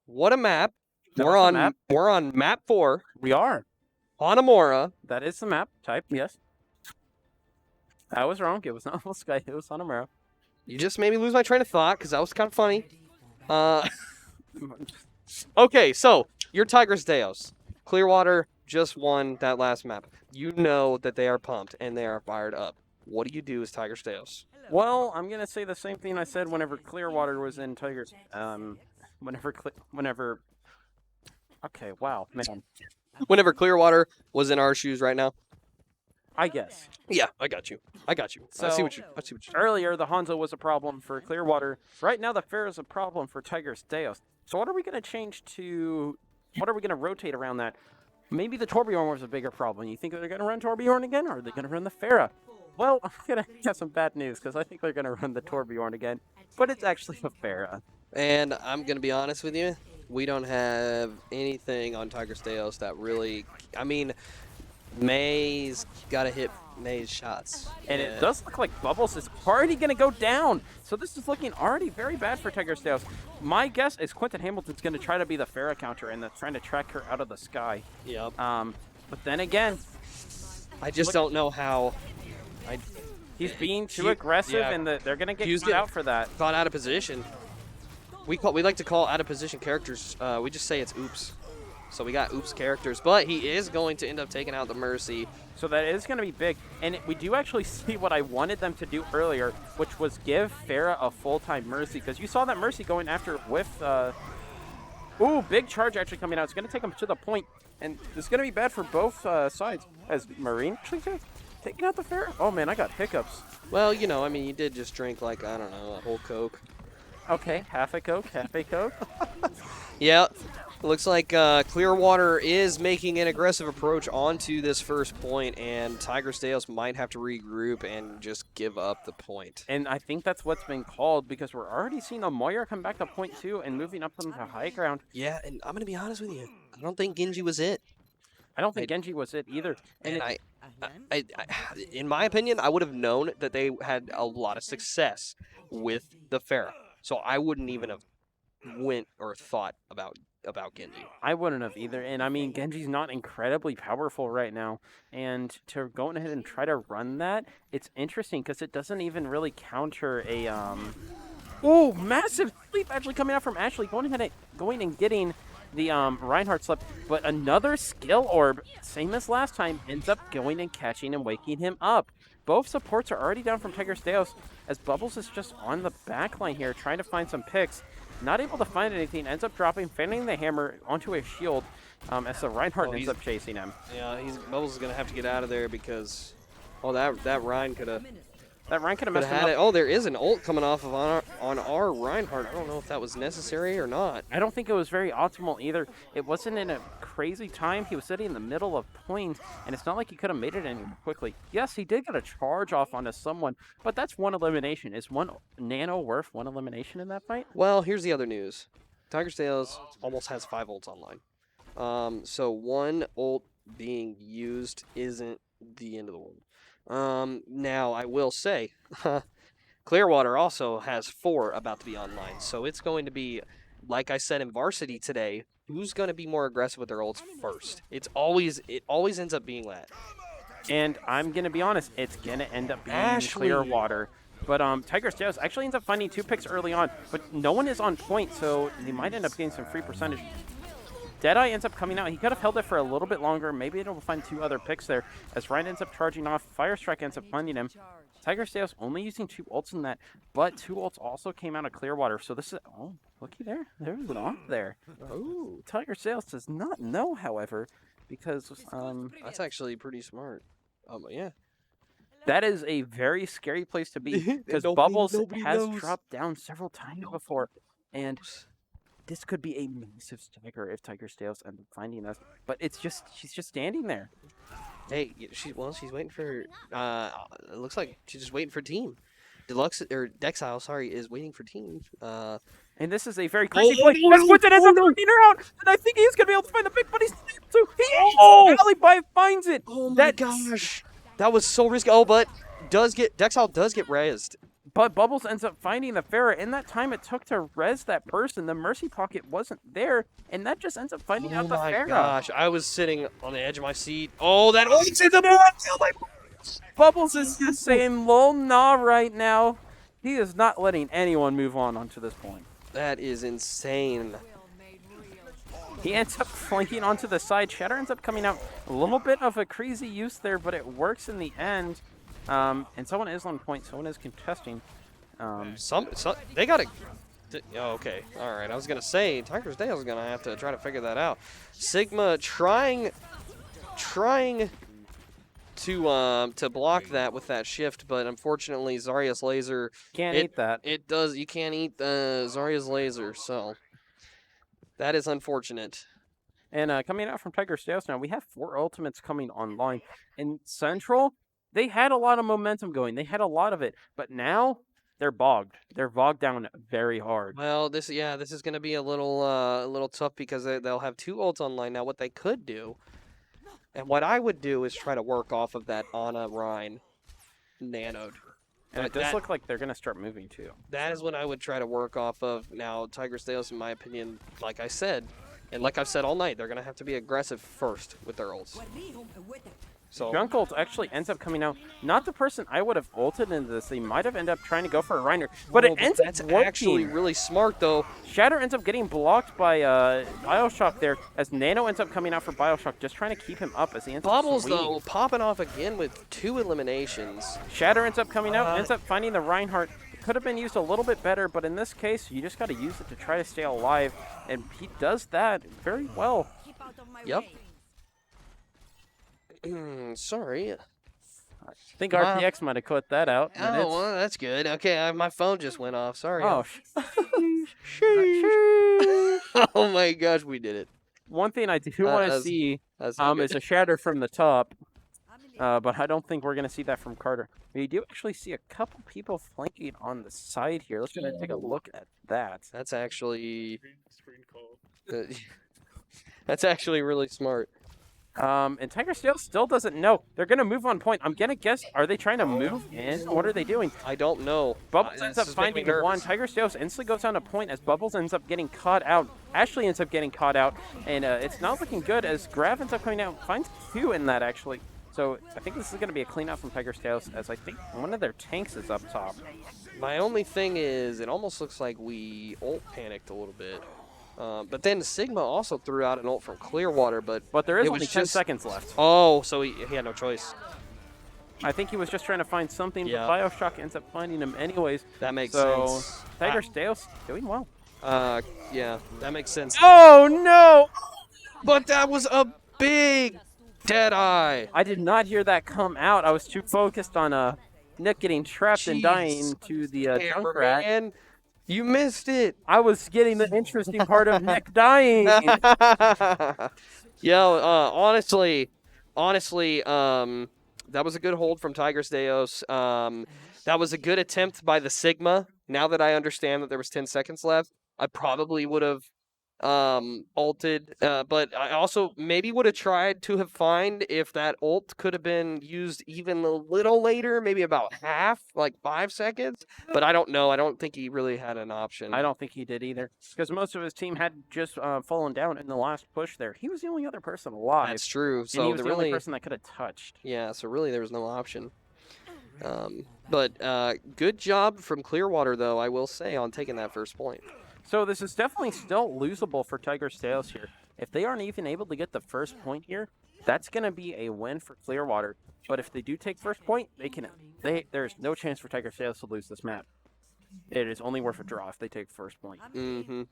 What a map. That We're was the on map. we're on map 4, We are. Hanamura. That is the map type. Yes. I was wrong. It was not Volskaya. It was Hanamura. You just made me lose my train of thought because that was kind of funny. Okay, so your Tigers Deos. Clearwater just won that last map. You know that they are pumped and they are fired up. What do you do as Tigers Deos? Well, I'm gonna say the same thing I said whenever Clearwater was in Tigers. Whenever Okay, wow, man. Whenever Clearwater was in our shoes right now. I guess. Yeah, I got you. I see So- what you. Earlier, the Hanzo was a problem for Clearwater. Right now, the Fair is a problem for Tigers Deos. So what are we going to change to... What are we going to rotate around that? Maybe the Torbjorn was a bigger problem. You think they're going to run Torbjorn again, or are they going to run the Farah? Well, I'm going to have some bad news, because I think they're going to run the Torbjorn again. But it's actually a Farah. And I'm gonna be honest with you, we don't have anything on Tigers Deos that really. I mean, May's got to hit May's shots. And it does look like Bubbles is already going to go down. So this is looking already very bad for Tigers Deos. My guess is Quentin Hamilton's going to try to be the Farah counter and trying to track her out of the sky. Yep. But then again, I just don't know how. he's being too aggressive, yeah. and they're going to get He's caught out for that. Caught out of position. We like to call out of position characters. We just say it's oops. So we got oops characters, but he is going to end up taking out the Mercy. So that is going to be big. And we do actually see what I wanted them to do earlier, which was give Farah a full-time Mercy, because you saw that Mercy going after with... Ooh, big charge actually coming out. It's going to take him to the point, and it's going to be bad for both sides. As Marine actually taking out the Farah? Oh, man, I got hiccups. Well, you know, I mean, you did just drink, like, I don't know, a whole Coke. Okay, half a Coke, half a Coke. Yeah, looks like Clearwater is making an aggressive approach onto this first point, and Tigers Deos might have to regroup and just give up the point. And I think that's what's been called, because we're already seeing the Moira come back to point 2 and moving up on the high ground. Yeah, and I'm going to be honest with you. I don't think Genji was it. I don't think Genji was it either. And I, in my opinion, I would have known that they had a lot of success with the Farah. So I wouldn't even have went or thought about Genji. I wouldn't have either. And I mean, Genji's not incredibly powerful right now. And to go ahead and try to run that, it's interesting because it doesn't even really counter a Oh, massive sleep actually coming out from Ashley, going and getting the Reinhardt slip, but another skill orb, same as last time, ends up going and catching and waking him up. Both supports are already down from Tigers Deos, as Bubbles is just on the back line here, trying to find some picks. Not able to find anything, ends up dropping, fanning the hammer onto a shield, as the Reinhardt ends up chasing him. Yeah, Bubbles is going to have to get out of there because, oh, that Rein could have... That Rein could have messed him up. Oh, there is an ult coming off of on our Reinhardt. I don't know if that was necessary or not. I don't think it was very optimal either. It wasn't in a crazy time. He was sitting in the middle of point, and it's not like he could have made it any more quickly. Yes, he did get a charge off onto someone, but that's one elimination. Is one nano worth one elimination in that fight? Well, here's the other news. Tigers Deos almost has 5 ults online. So one ult being used isn't the end of the world. Now, I will say, Clearwater also has 4 about to be online, so it's going to be, like I said in Varsity today, who's going to be more aggressive with their ults first? It always ends up being that. And I'm going to be honest, it's going to end up being Ashley. Clearwater. But Tigers Deos actually ends up finding 2 picks early on, but no one is on point, so they might end up getting some free percentage. Deadeye ends up coming out. He could have held it for a little bit longer. Maybe it'll find 2 other picks there. As Ryan ends up charging off, Firestrike ends up finding him. Tigers Deos only using 2 ults in that, but 2 ults also came out of Clearwater. So this is, oh, looky there. There's an off there. Oh, Tigers Deos does not know, however, because That's actually pretty smart. Yeah. that is a very scary place to be because Bubbles has dropped down several times before, and this could be a massive stagger if Tigers Deos end up finding us. But it's just, she's just standing there. Hey, she's waiting for, it looks like she's just waiting for team. Dexile, sorry, is waiting for team. And this is a very crazy play. As Quinton ends up knocking her out, and I think he's going to be able to find the pick, but he's not able to. Alley finds it. Oh my gosh. That was so risky. Oh, but Dexile does get rezzed. But Bubbles ends up finding the Farah. In that time it took to res that person, the Mercy Pocket wasn't there, and that just ends up finding out the Farah. Oh my gosh, I was sitting on the edge of my seat. Oh, that ult's in the board! Oh my... Bubbles is just saying lol nah right now. He is not letting anyone move on onto this point. That is insane. He ends up flanking onto the side. Shatter ends up coming out. A little bit of a crazy use there, but it works in the end. And someone is on point. Someone is contesting. They got Oh, okay. All right. I was going to say, Tiger's Dale's going to have to try to figure that out. Sigma trying to block that with that shift, but unfortunately Zarya's laser Can't eat that. you can't eat Zarya's laser, so that is unfortunate. And coming out from Tiger Stales now, we have 4 ultimates coming online. In Central, they had a lot of momentum going. They had a lot of it, but now they're bogged. They're bogged down very hard. Well, this is going to be a little tough because they'll have 2 ults online now. What they could do, and what I would do, is try to work off of that Ana Rhine nanode. And it does look like they're going to start moving too. That is what I would try to work off of. Now, Tiger Stales, in my opinion, like I said, and like I've said all night, they're going to have to be aggressive first with their ults. So Junk ult actually ends up coming out. Not the person I would have ulted into this. They might have ended up trying to go for a Reiner, but it ends up that's working. actually really smart, though. Shatter ends up getting blocked by Bioshock there, as Nano ends up coming out for Bioshock, just trying to keep him up as he ends Bubbles, up swinging. though, popping off again with 2 eliminations. Shatter ends up coming out, ends up finding the Reinhardt. Could have been used a little bit better, but in this case, you just got to use it to try to stay alive, and he does that very well. Yep. Sorry. I think RPX might have cut that out. Oh, well, that's good. Okay, my phone just went off. Sorry. Oh, Oh my gosh, we did it. one thing I do want to see That's is a shatter from the top, but I don't think we're going to see that from Carter. We do actually see a couple people flanking on the side here. Let's go ahead and take a look at that. That's actually that's actually really smart. And Tiger still doesn't know. They're going to move on point. I'm going to guess, are they trying to move in? What are they doing? I don't know. Bubbles ends up finding one. Tiger Stales instantly goes down to point as Bubbles ends up getting caught out. Ashley ends up getting caught out. And it's not looking good as Grav ends up coming out. Finds 2 in that, actually. So I think this is going to be a clean out from Tiger Stales, as I think one of their tanks is up top. My only thing is, it almost looks like we ult panicked a little bit. But then Sigma also threw out an ult from Clearwater, but there is it only was 10 just seconds left. Oh, so he had no choice. I think he was just trying to find something, Yeah. but Bioshock ends up finding him anyways. That makes So sense. Tiger Stales doing well. Yeah, that makes sense. Oh no! But that was a big dead eye. I did not hear that come out. I was too focused on Nick getting trapped and dying to the Junkrat. Man, you missed it. I was getting the interesting part of Nick dying. Yeah, honestly, that was a good hold from Tiger Steos. That was a good attempt by the Sigma. Now that I understand that there was 10 seconds left, I probably would have ulted, but I also maybe would have tried to have find if that ult could have been used even a little later, maybe about half, like 5 seconds. But I don't know. I don't think he really had an option. I don't think he did either, because most of his team had just fallen down in the last push there. He was the only other person alive. That's true. So and he was the really, only person that could have touched. Yeah, so really there was no option. But good job from Clearwater, though, I will say, on taking that first point. So this is definitely still losable for Tiger Stales here. If they aren't even able to get the first point here, that's going to be a win for Clearwater. But if they do take first point, there's no chance for Tiger Stales to lose this map. It is only worth a draw if they take first point. Mm-hmm.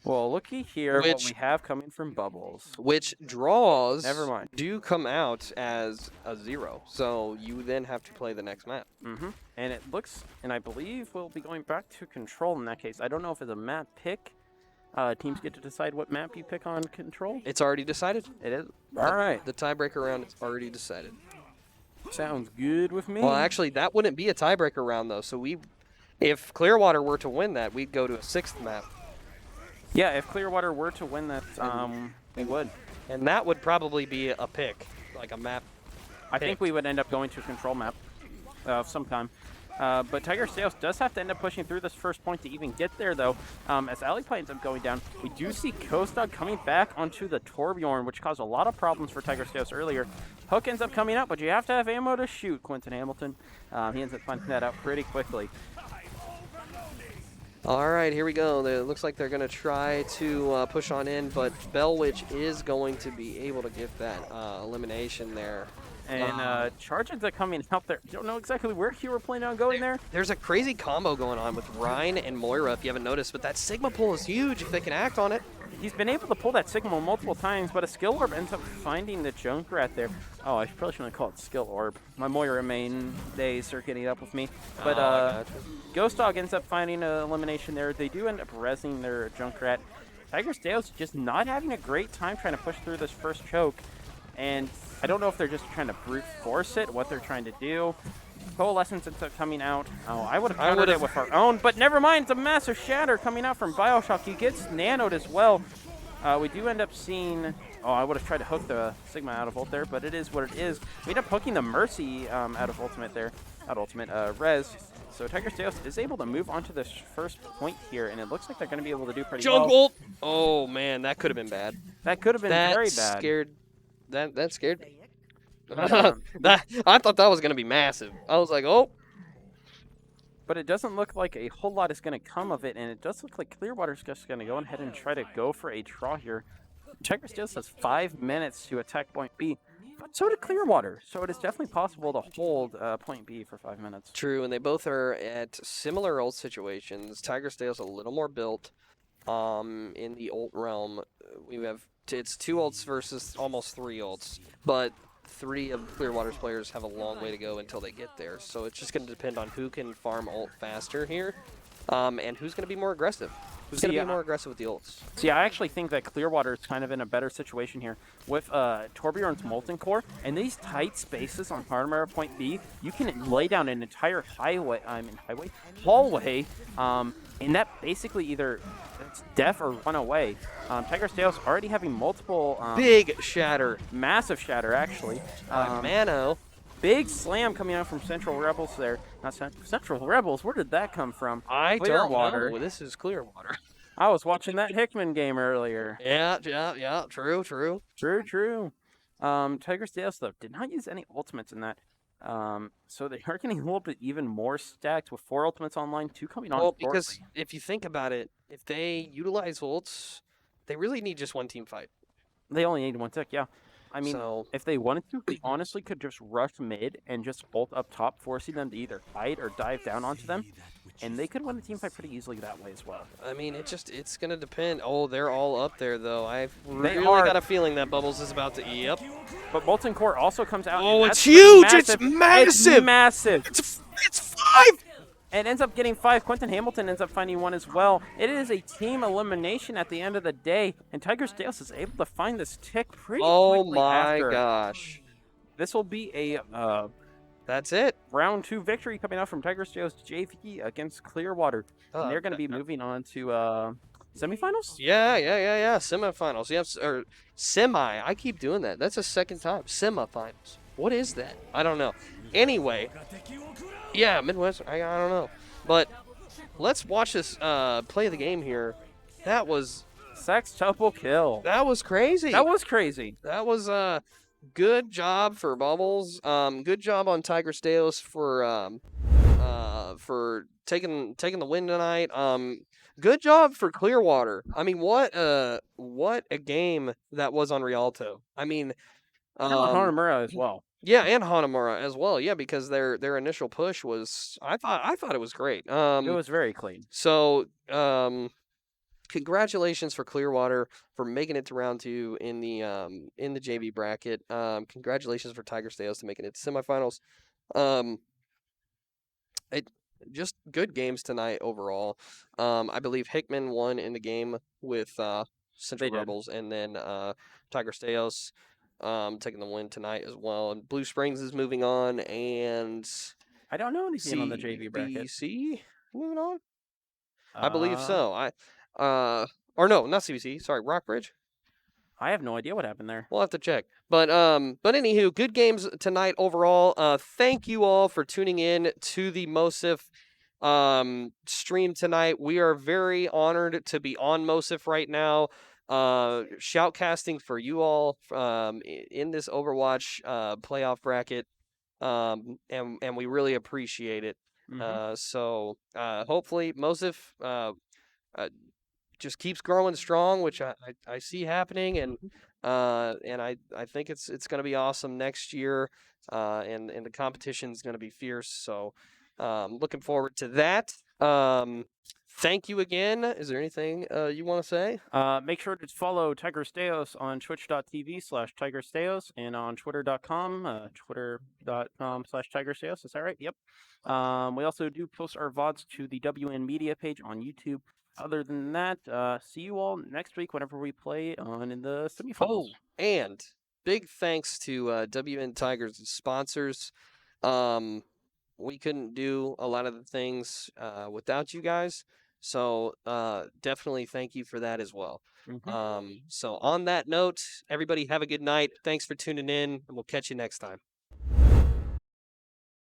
Well, looky here what we have coming from Bubbles. Which draws Never mind. do come out as a 0. So you then have to play the next map. Mm-hmm. And it looks, and I believe we'll be going back to Control in that case. I don't know if it's a map pick. Teams get to decide what map you pick on Control. It's already decided. It is? All right. The tiebreaker round is already decided. Sounds good with me. Well, actually, that wouldn't be a tiebreaker round, though. So if Clearwater were to win that, we'd go to a 6th map. Yeah, if Clearwater were to win that, we would. And that would probably be a pick, like a map. I think we would end up going to a Control map sometime. But Tiger Stales does have to end up pushing through this first point to even get there, though. As Alipay ends up going down, we do see Kostad coming back onto the Torbjorn, which caused a lot of problems for Tiger Stales earlier. Hook ends up coming up, but you have to have ammo to shoot, Quentin Hamilton. He ends up finding that out pretty quickly. All right, here we go. It looks like they're going to try to push on in, but Bellwitch is going to be able to get that elimination there. And Charge ends up coming out there. Don't know exactly where you were planning on going there. There's a crazy combo going on with Ryan and Moira, if you haven't noticed, but that Sigma pull is huge if they can act on it. He's been able to pull that Sigma multiple times, but a skill orb ends up finding the Junkrat there. Oh, I probably shouldn't have called it skill orb. My Moira main days are getting up with me. But Gotcha. Ghost Dog ends up finding an elimination there. They do end up rezzing their Junkrat. Tiger's Dale's just not having a great time trying to push through this first choke. And I don't know if they're just trying to brute force it, what they're trying to do. Coalescence ends up coming out. Oh, I would have countered it with our own, but never mind. It's a massive shatter coming out from Bioshock. He gets nanoed as well. We do end up seeing... Oh, I would have tried to hook the Sigma out of ult there, but it is what it is. We end up hooking the Mercy out of ultimate there. Not ultimate, res. So Tiger's Tails is able to move on to this first point here, and it looks like they're going to be able to do pretty well. Ult! Oh, man, that could have been bad. That could have been very bad. That scared me. I thought that was going to be massive. I was like, oh. But it doesn't look like a whole lot is going to come of it, and it does look like Clearwater's just going to go ahead and try to go for a draw here. Tiger still has 5 minutes to attack point B, but so did Clearwater, so it is definitely possible to hold point B for 5 minutes. True, and they both are at similar ult situations. Tiger Stale's a little more built in the ult realm. It's 2 ults versus almost 3 ults, but 3 of Clearwater's players have a long way to go until they get there. So it's just going to depend on who can farm ult faster here, and who's going to be more aggressive. Who's going to be more aggressive with the ults? See, I actually think that Clearwater is kind of in a better situation here with Torbjorn's Molten Core and these tight spaces on Harmara Point B. You can lay down an entire hallway, and that basically either it's death or run away. Tiger Stale's already having multiple big shatter, massive shatter actually. Mano. Big slam coming out from Central Rebels there. Not Central Rebels. Where did that come from? I don't know. This is Clearwater. I was watching that Hickman game earlier. Yeah. True. Tiger Stales, though, did not use any ultimates in that. So they are getting a little bit even more stacked with 4 ultimates online, 2 coming on shortly. Because if you think about it, if they utilize ults, they really need just 1 team fight. They only need 1 tick, yeah. I mean, if they wanted to, they honestly could just rush mid and just ult up top, forcing them to either fight or dive down onto them. And they could win the team fight pretty easily that way as well. I mean, it's going to depend. Oh, they're all up there, though. I've really got a feeling that Bubbles is about to E up. But Molten Core also comes out. Oh, it's huge! It's massive! It's massive! It's 5! And ends up getting 5. Quentin Hamilton ends up finding 1 as well. It is a team elimination at the end of the day, and Tiger Stales is able to find this tick pretty quickly after. Oh my gosh. This will be a that's it. Round 2 victory coming out from Tiger Stales JV against Clearwater. And they're going to be moving on to semifinals? Yeah. Semifinals. Yes, or semi. I keep doing that. That's a second time. Semifinals. What is that? I don't know. Anyway. Yeah, Midwest. I don't know. But let's watch this play of the game here. That was... Sextuple kill. That was crazy. That was crazy. That was good job for Bubbles. Good job on Tiger Stales for taking the win tonight. Good job for Clearwater. I mean, what a game that was on Rialto. I mean, Hanamura as well. Yeah, and Hanamura as well. Yeah, because their initial push was I thought it was great. It was very clean. So, congratulations for Clearwater for making it to round 2 in the JV bracket. Congratulations for Tiger Stales to making it to semifinals. Just good games tonight overall. I believe Hickman won in the game with Central Rebels, and then Tiger Stales taking the win tonight as well. And Blue Springs is moving on, and I don't know anything on the JV bracket. CBC moving on. I believe so. Or no, not CBC. Sorry, Rockbridge. I have no idea what happened there. We'll have to check. But anywho, good games tonight overall. Thank you all for tuning in to the MOSEF stream tonight. We are very honored to be on MOSEF right now. Shoutcasting for you all in this Overwatch playoff bracket. And we really appreciate it. Mm-hmm. So hopefully MOSEF just keeps growing strong, which I see happening, and and I think it's going to be awesome next year, and the competition is going to be fierce. So, looking forward to that. Thank you again. Is there anything you want to say? Make sure to follow Tiger Steos on twitch.tv/Tiger Steos and on twitter.com, twitter.com/Tiger Steos. Is that right? Yep. We also do post our VODs to the WN Media page on YouTube. Other than that, see you all next week whenever we play on in the semifinals. Oh, and big thanks to WN Tigers' sponsors. We couldn't do a lot of the things without you guys. So definitely thank you for that as well. Mhm. So on that note, everybody have a good night. Thanks for tuning in, and we'll catch you next time.